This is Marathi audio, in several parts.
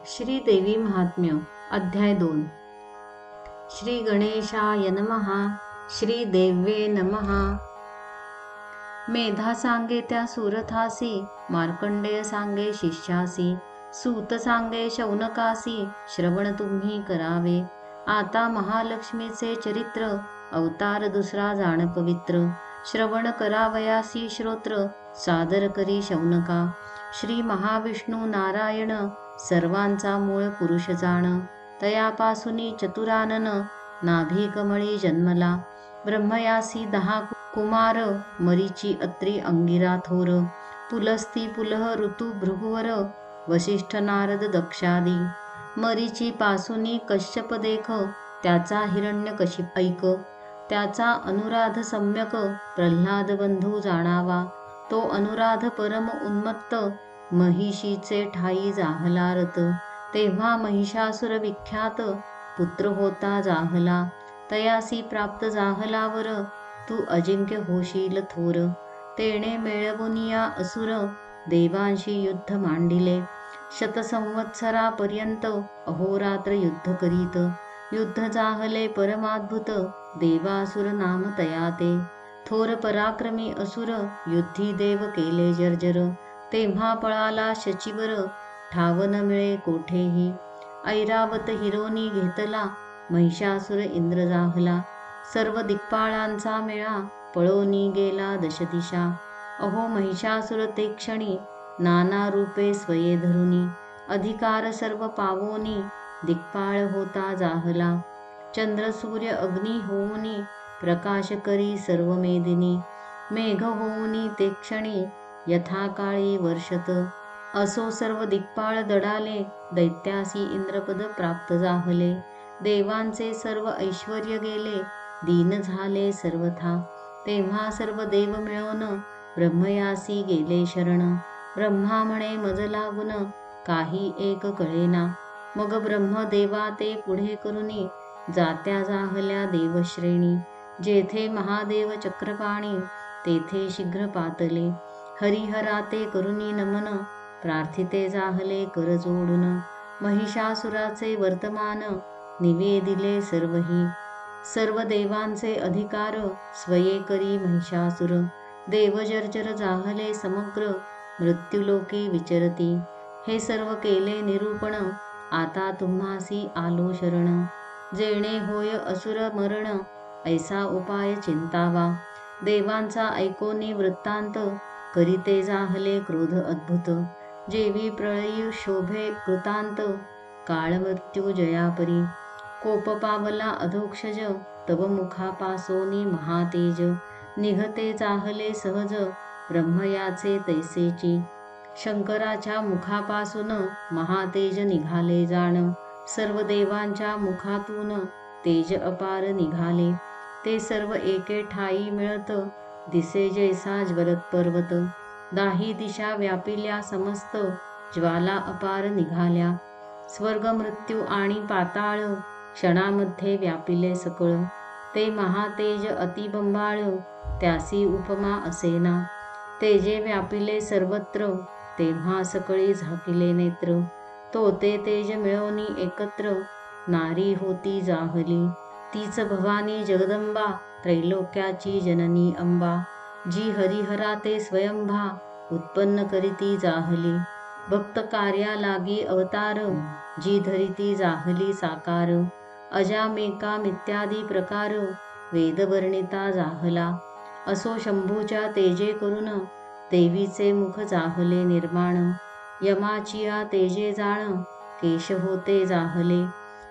श्री देवी महात्म्य अध्याय 2। श्री गणेशाय नमः। श्री देव्ये नमः। मेधा सांगे त्या सुरथासी, मार्कंडेय सांगे शिष्यासी, सूत सांगे शौनकासी, श्रवण तुम्ही करावे। आता महालक्ष्मीचे चरित्र, अवतार दुसरा जाण पवित्र। श्रवण करावयासी श्रोत्र, सादर करी शौनका। श्री महाविष्णू नारायण, सर्वांचा मूळ पुरुष जाण। तयापासूनी चतुरानन, नाभी कमळी जन्मला। ब्रह्मयासी 10 कुमार, मरीची अत्री अंगिरा थोर। पुलस्ती पुलह ऋतू भृगुवर, वसिष्ठ नारद दक्षादी। मरीची पासूनी कश्यप देख, त्याचा हिरण्यकशिप ऐक। त्याचा अनुराध सम्यक, प्रल्हाद बंधू जाणावा। तो अनुराध परम उन्मत्त, महिषीचे ठाई जाहला रत। तेव्हा महिषासुर विख्यात, पुत्र होता जाहला। तयासी प्राप्त जाहलावर, तू अजिंक्य होशील थोर। तेणे मिळवुनिया असुर, देवांशी युद्ध मांडिले। शतसंवत्सरापर्यंत अहोरात्र युद्ध करीत। युद्ध जाहले परमाद्भुत, देवासुर नाम तयाते। थोर पराक्रमी असुर, युद्धी देव केले जर्जर। तेव्हा पळाला शचीवर, ठाव न मिळे कोठेही। ऐरावत हिरोनी घेतला, महिषासुर इंद्र जाहला। सर्व दिक्पाळांचा मेळा, पळोनी गेला दशदिशा। अहो महिषासुर ते क्षणी, नाना रूपे स्वये धरुनी। अधिकार सर्व पावोनी, दिक्पाळ होता जाहला। चंद्र सूर्य अग्नी होऊनी, प्रकाश करी सर्व मेदिनी। मेघ होऊनी ते क्षणी, यथाकाळी वर्षत। असो सर्व दिक्पाळ दडाले, दैत्यासी इंद्रपद प्राप्त जाहले। देवांचे सर्व ऐश्वर्य गेले, दीन झाले सर्वथा। तेव्हा सर्व देव मिळून, ब्रह्मयासी गेले शरण। ब्रह्मा म्हणे मज लागून, काही एक कळेना। मग ब्रह्मदेवा ते पुढे करुनी, जात्या जाहल्या देवश्रेणी। जेथे महादेव चक्रपाणी, तेथे शीघ्र पातले। हरिहरा ते करुनी नमन, प्रार्थिते जाहले कर जोडून। महिषासुराचे वर्तमान, निवेदिले सर्वही। सर्व देवांचे अधिकार, स्वये करी महिषासुर। देवजर्जर जाहले समग्र, मृत्युलोकी विचरती। हे सर्व केले निरूपण, आता तुम्हासी आलो शरण। जेणे होय असुर मरण, ऐसा उपाय चिंतावा। देवांचा ऐकोनी वृत्तांत, करीते जाहले क्रोध अद्भुत। जेवी प्रळयी शोभे कृतांत, काळ मृत्यू जयापरी। कोप पावला अधोक्षज, तव मुखापासोनी महातेज। निघते जाहले सहज, ब्रह्मयाचे तैसेची। शंकराच्या मुखापासून, महातेज निघाले जाण। सर्व देवांच्या मुखातून, तेज अपार निघाले। ते सर्व एके ठाई मिळत, दिसे जैसा ज्वलत पर्वत। दाही दिशा व्यापिल्या समस्त, ज्वाला अपार निघाल्या। स्वर्ग मृत्यू आणि पाताळ, क्षणामध्ये व्यापिले सकळ। ते महातेज अतिबंबाळ, त्यासी उपमा असेना। तेजे व्यापिले सर्वत्र, तेव्हा सकळी झाकिले नेत्र। तो ते तेज मिळवनी एकत्र, नारी होती जाहली। तीच भवानी जगदंबा, त्रैलोक्याची जननी अंबा। जी हरिहरा ते स्वयंभा, उत्पन्न करीती जाहली। भक्त कार्या लागी अवतार, जी धरिती जाहली साकार। अजामेकामित्यादी प्रकार, वेदवर्णिता जाहला। असो शंभूच्या तेजे करून, देवीचे मुख जाहले निर्माण। यमाचिया तेजे जाण, केश होते जाहले।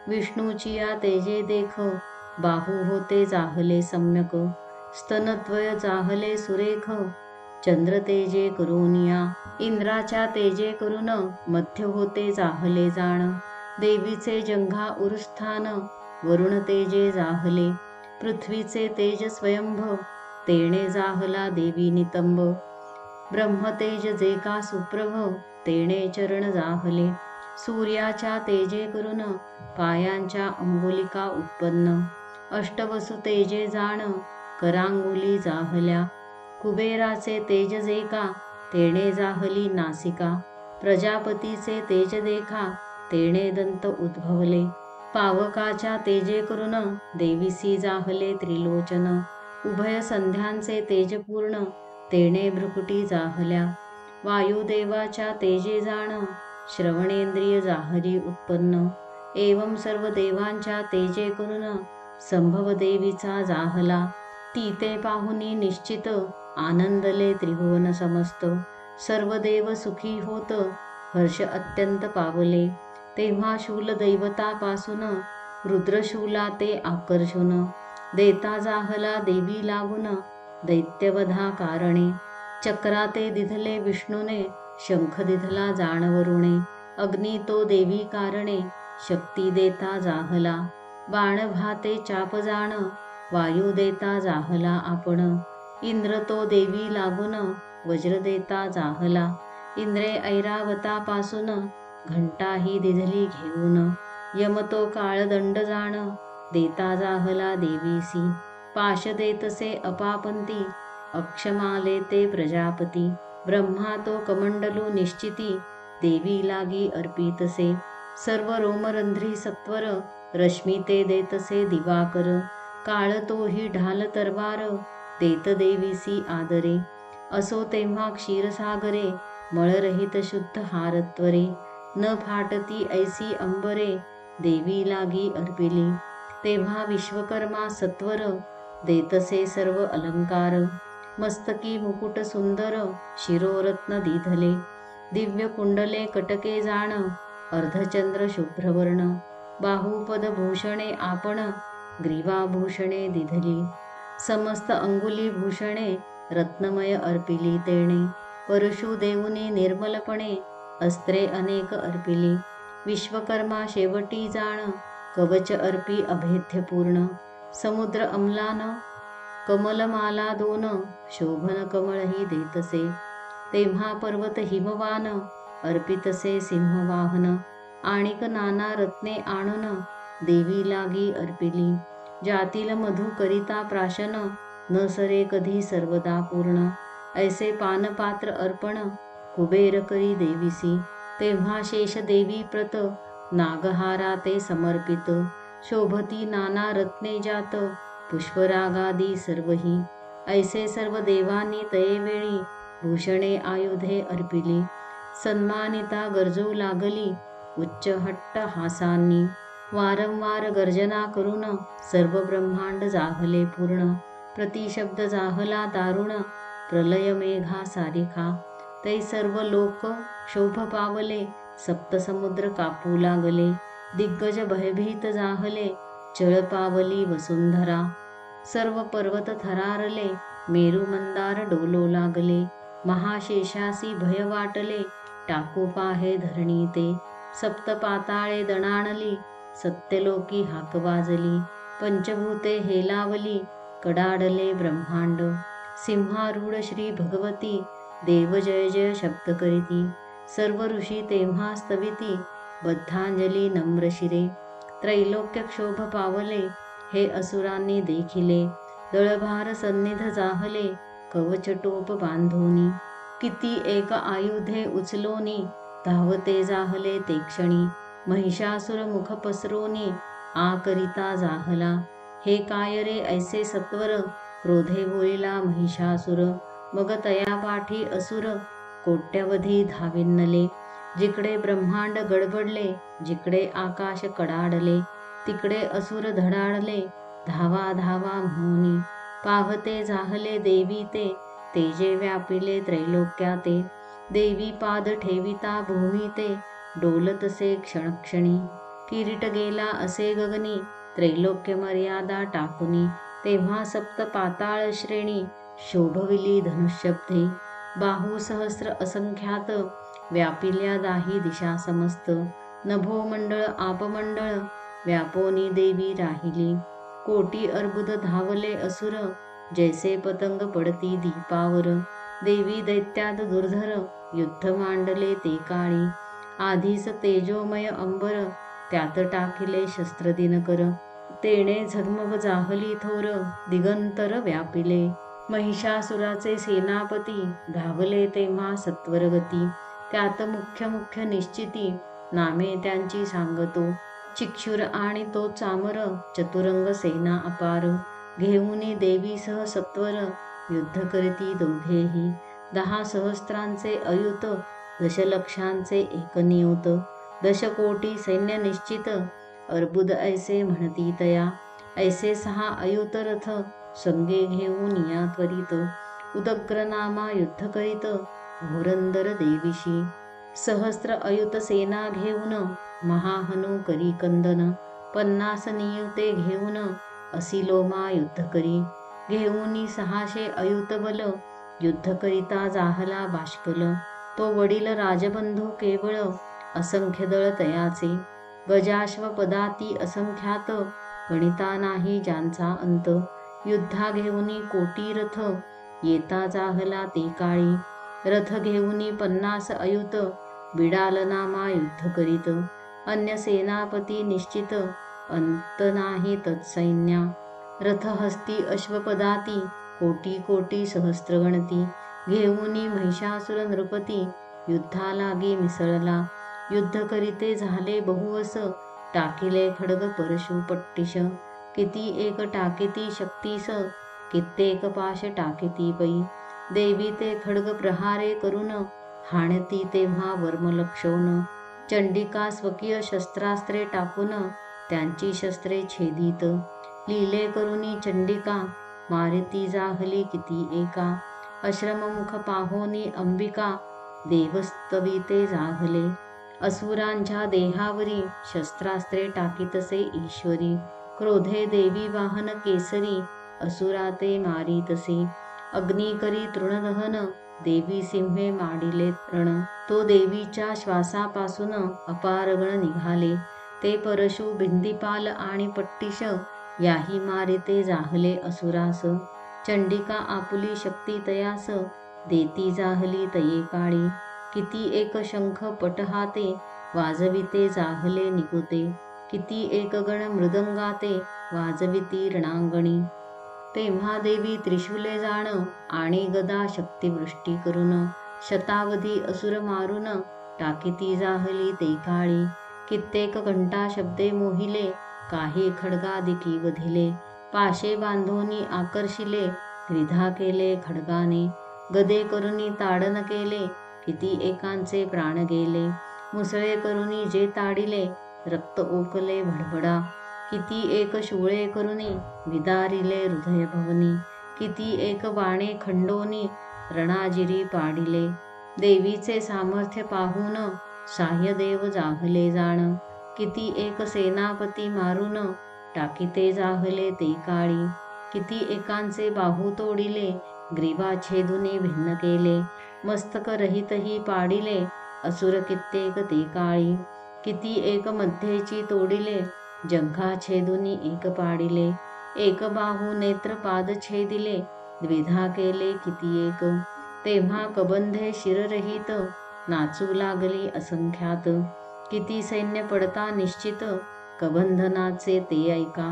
विष्णूचिया तेजे देख, बाहू होते जाहले सम्यक। स्तनद्वय जाहले सुरेख, चंद्र तेजे करोनिया। इंद्राच्या तेजे करून, मध्य होते जाहले जाण। देवीचे जंघा उरुस्थान, वरुण तेजे जाहले। पृथ्वीचे तेज स्वयंभ, तेणे जाहला देवी नितंब। ब्रह्मतेज जे का सुप्रभ, तेणे चरण जाहले। सूर्याच्या तेजे करून, पायांच्या अंगुलिका उत्पन्न। अष्टवसु तेजे जाण, करांगुली जाहल्या। कुबेराचे तेज जे का, तेणे जाहली नासिका। प्रजापतीचे तेज देखा, तेणे दंत उद्भवले. पावकाच्या तेजे करून देवीसी जाहले त्रिलोचन. उभय संध्यांचे तेजपूर्ण तेणे भ्रुकुटी जाहल्या. वायुदेवाच्या तेजे जाण श्रवणेंद्रिय जाहली उत्पन्न. एवं सर्व देवांच्या तेजे करून संभव देवीचा जाहला. ती ते पाहुनी निश्चित आनंदले त्रिभुवन समस्त. सर्व देव सुखी होत हर्ष अत्यंत पावले. तेव्हा शूल दैवतापासून रुद्रशूला ते आकर्षून. देता जाहला देवी लागून दैत्यवधा कारणे. चक्राते दिधले विष्णूने शंख दिधला जाणवरुणे. अग्नी तो देवी कारणे शक्ती देता जाहला. बाण भाते चाप जाण वायू देता जाहला आपण. इंद्र तो देवी लागून वज्र देता जाहला. इंद्रे ऐरावतापासून घंटाही दिधली घेऊन. यम तो काळदंड जाण देता जाहला देवीसी. पाश देतसे अपापंती अक्षमाले ते प्रजापती. ब्रह्मा तो कमंडलू निश्चिती देवी लागी अर्पितसे. सर्व रोमरंध्री सत्वर रश्मी ते देतसे दिवाकर. काळ तोही ढाल तरवार देत देवीसी आदरे. असो तेव्हा क्षीरसागरे मळरहित शुद्ध हारत्वरे. न फाटती ऐसी अंबरे देवी लागी अर्पिली. तेव्हा विश्वकर्मा सत्वर देतसे सर्व अलंकार. मस्तकी मुकुट सुंदर शिरोरत्न दिधले. दिव्य कुंडले कटके जाण अर्धचंद्र शुभ्रवर्ण. बाहुपद भूषणे आपण ग्रीवाभूषणे दिधली. समस्त अंगुली भूषणे रत्नमय अर्पिली तेणे. परशु देऊनी निर्मलपणे अस्त्रे अनेक अर्पिली. विश्वकर्मा शेवटी जाण कवच अर्पी अभेद्यपूर्ण. समुद्र अमलान कमलमाला दोन शोभन कमळही देतसे. तेव्हा पर्वत हिमवान अर्पितसे सिंहवाहन. आणिक नाना रत्ने आणून देवी लागी अर्पिली. जातील मधु करिता प्राशन न सरे कधी सर्वदा पूर्ण. ऐसे पानपात्र अर्पण कुबेर करी देवीसी. तेव्हा शेष देवी प्रत नागहारा ते समर्पित. शोभती नाना रत्ने जात पुष्परागादी सर्वही. ऐसे सर्व देवांनी तयेवेळी भूषणे आयुधे अर्पिली. सन्मानिता गरजू लागली उच्च हट्ट हासांनी. वारंवार गर्जना करून सर्व ब्रह्मांड जाहले पूर्ण. प्रतिशब्द जाहला दारुण प्रलय मेघा सारिखा. ते सर्व लोक क्षोभ पावले सप्तसमुद्र कापू लागले. दिग्गज भयभीत जाहले चळ पावली वसुंधरा. सर्व पर्वत थरारले मेरू मंदार डोलो लागले. महाशेषासी भय वाटले टाकू पाहे धरणी ते. सप्त पाताळे दणाणली सत्यलोकी हाक वाजली. पंचभूते हेलावली कडाडले ब्रह्मांड. सिंहारूढ श्री भगवती देव जय जय शब्द करीती. सर्व ऋषी तेव्हा स्तविती बद्धांजली नम्र शिरे. त्रैलोक्य क्षोभ पावले हे असुरांनी देखिले. दळभार सन्निध जाहले कवच टोप बांधोनी. किती एक आयुधे उचलोनी धावते जाहले ते क्षणी. महिषासुर मुख पसरोनी आ करिता जाहला. हे काय रे ऐसे सत्वर क्रोधे बोलिला महिषासुर. मग तया पाठी असुर कोट्यवधी धाविन्नले. जिकडे ब्रह्मांड गडबडले जिकडे आकाश कडाडले. तिकडे असुर धडाडले धावा धावा म्हणूनी. पाहते जाहले देवी ते तेजे व्यापिले त्रैलोक्याते. देवी पाद ठेविता भूमी ते डोलतसे क्षणक्षणी. किरीट गेला असे गगनी त्रैलोक्य मर्यादा टाकुनी. तेव्हा सप्त पाताळ श्रेणी शोभविली धनुष्यब्धे. बाहू सहस्र असंख्यात व्यापिल्या दाही दिशा समस्त. नभोमंडळ आपमंडळ व्यापोनी देवी राहिली. कोटी अर्बुद धावले असुर जैसे पतंग पडती दीपावर. देवी दैत्यात दुर्धर युद्ध मांडले ते काळी. आधीस तेजोमय अंबर त्यात टाकिले शस्त्र दिनकर. तेणे झगमग जाहली थोर दिगंतर व्यापिले. महिषासुराचे सेनापती धावले तेव्हा सत्वरगती. त्यात मुख्य मुख्य निश्चिती नामे त्यांची सांगतो. चिक्षुर आणि तो चामर, चतुरंग सेना अपार. घेऊनी देवीसह सत्वर, युद्ध करीती दोघेही. 10 सहस्रांचे अयुत, दशलक्षांचे एक नियुत. 10 कोटी सैन्य निश्चित, अर्बुद ऐसे म्हणती तया. ऐसे 6 अयुत रथ, संगे घेऊन या त्वरित. उदग्र नामा युद्ध करीत, घोरंदर देवीशी. सहस्र अयुत सेना घेऊन, महाहनु करी कंदन. 50 नियुते घेऊन, असिलोमा युद्ध करी. घेऊनी 600 अयुत बल, युद्ध करिता जाहला बाष्कल. तो वडील राजबंधू केवळ, असंख्य दळ तयाचे. गजाश्व पदाती असंख्यात, गणिता नाही ज्यांचा अंत. युद्धा घेऊनी कोटी रथ, येता जाहला ते काळी. रथ घेऊनी 50 अयुत, बिडाल नामा युद्ध करीत. अन्य सेनापती निश्चित, अंत नाही तत्सैन्या. रथ हस्ती अश्वपदाती, कोटी कोटी सहस्त्र गणती. घेऊनी महिषासुर नृपती, युद्धा लागी मिसळला. युद्ध करीते झाले बहुवस, टाकिले खड्ग परशु पट्टिश. किती एक टाकिती शक्तीस, कित्येक पाश टाकिती पै. देवी ते खड्ग प्रहारे करून, हाणती तेव्हा वर्म लक्षोन. चंडिका स्वकीय शस्त्रास्त्रे टाकून, त्यांची शस्त्रे छेदित. लीले करुनी चंडिका, मारिती जाहली किती एका. अश्रममुख पाहोनी अंबिका, देवस्तविते जाहले. असुरांच्या देहावरी, शस्त्रास्त्रे टाकीतसे ईश्वरी. क्रोधे देवी वाहन केसरी, असुरा ते मारितसे. अग्नी करी तृणदहन, देवी सिंहे माडिले रण. तो देवीच्या श्वासापासून, अपारगण निघाले. ते परशु भिंदीपाल आणि पट्टिश, याही मारिते जाहले असुरास. चंडिका आपुली शक्ती तयास, देती जाहली तये काळी. किती एक शंख पटहाते, वाजविते जाहले निकुते. किती एक गण मृदंगाते, वाजविती रणांगणी. तेव्हा देवी त्रिशूले जाण, आणि गदा शक्तिवृष्टी करून. शतावधी असुर मारून, टाकीती जाहली ते काळी. कित्येक घंटा शब्दे मोहिले, काही खड्गादिकी वधिले. पाशे बांधोनी आकर्षिले, द्विधा केले खड्गाने. गदे करुनी ताडन केले, किती एकांचे प्राण गेले. मुसळे करुनी जे ताडिले, रक्त ओकले भडभडा. किती एक शूळे करुनी, विदारिले हृदय भवनी. किती एक बाणे खंडोनी, रणाजिरी पाडिले. देवीचे सामर्थ्य पाहून, साह्यदेव जाहले जाण. किती एक सेनापती मारून, टाकीते जाहले ते काळी. किती एकांचे बाहू तोडिले, ग्रीवा छेदुनी भिन्न केले. मस्तक रहितही पाडिले, असुर कित्येक ते काळी. किती एक मध्येची तोडिले, जंघा छेदुनी एक पाडिले. एक बाहू नेत्र पाद छेदिले, द्विधा केले किती एक. तेव्हा कबंधे शिररहित, नाचू लागली असंख्यात. किती सैन्य पडता निश्चित, कबंधनाचे ते ऐका.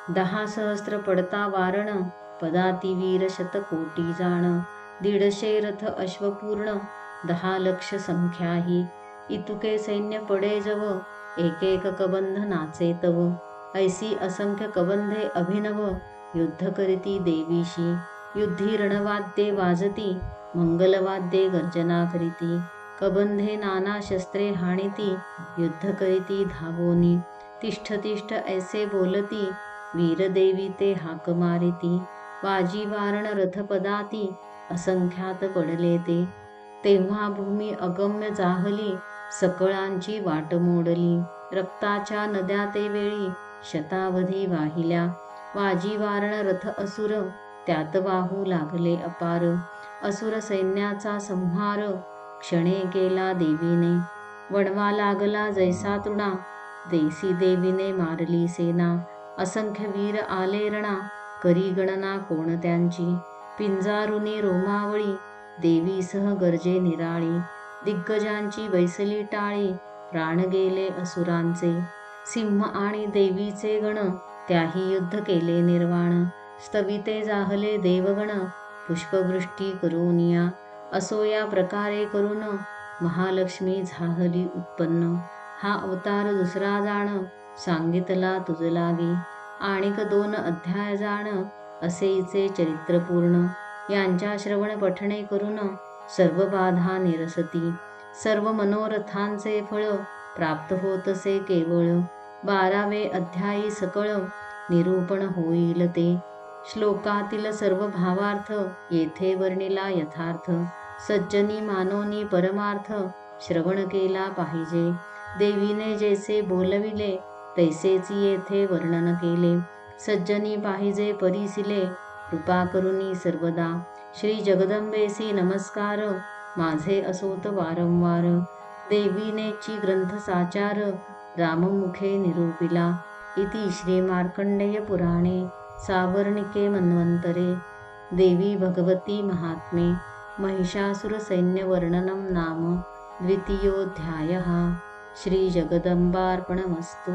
10 सहस्त्र पडता वारण, पदाती वीर शतकोटी जाण. 150 रथ अश्वपूर्ण, 10 लक्ष संख्याही. इतुके सैन्य पडे जव, एक एक कबंध नाचे तव. ऐसी असंख्य कबंधे अभिनव, युद्ध करीती देवीशी. युद्धी रणवाद्ये वाजती, मंगलवाद्ये गर्जना करीती. कबंधे नाना शस्त्रे हाणिती, युद्ध करीती धावोनी. तिष्ठ तिष्ठ ऐसे बोलती, वीरदेवी ते हाक मारिती. वाजी वारण रथपदाती, असंख्यात पडले ते. तेव्हा भूमी अगम्य जाहली, सकळांची वाट मोडली. रक्ताच्या नद्या ते वेळी, शतावधी वाहिल्या. वाजी वारण रथ असुर, त्यात वाहू लागले अपार. असुर सैन्याचा संहार, क्षणे केला देवीने. वणवा लागला जैसा तृणा, देसी देवीने मारली सेना. असंख्य वीर आले रणा, करी गणना कोण त्यांची. पिंजारुनी रोमावळी, देवीसह गर्जे निराळी. दिग्गजांची बैसली टाळी, प्राण गेले असुरांचे. सिंह आणि देवीचे गण, त्याही युद्ध केले निर्वाण. स्तविते जाहले देवगण, पुष्पवृष्टी करूनिया. असो या प्रकारे करून, महालक्ष्मी झाहली उत्पन्न. हा अवतार दुसरा जाण सांगितला तुझ लागी. आणिक 2 अध्याय जाण असेचे चरित्र पूर्ण. यांच्या श्रवण पठणे करून सर्व बाधा निरसती. सर्व मनोरथांचे फळ प्राप्त होतसे केवळ. 12वे अध्यायी सकळ निरूपण होईल ते. श्लोकातील सर्व भावार्थ येथे वर्णिला यथार्थ. सज्जनी मानोनी परमार्थ श्रवण केला पाहिजे. देवीने जैसे बोलविले तैसेच येथे वर्णन केले. सज्जनी पाहिजे परीसिले कृपा करुनी सर्वदा. श्री जगदंबेसी नमस्कार माझे असोत वारंवार. देवीनेची ग्रंथ साचार राममुखे निरूपिला. इति श्री मार्कंडेय पुराणे सावर्णिके मन्वंतरे देवी भगवती महात्मे महिषासुर सैन्य वर्णनम नाम द्वितीयोऽध्यायः. श्री जगदंबार्पणमस्तु.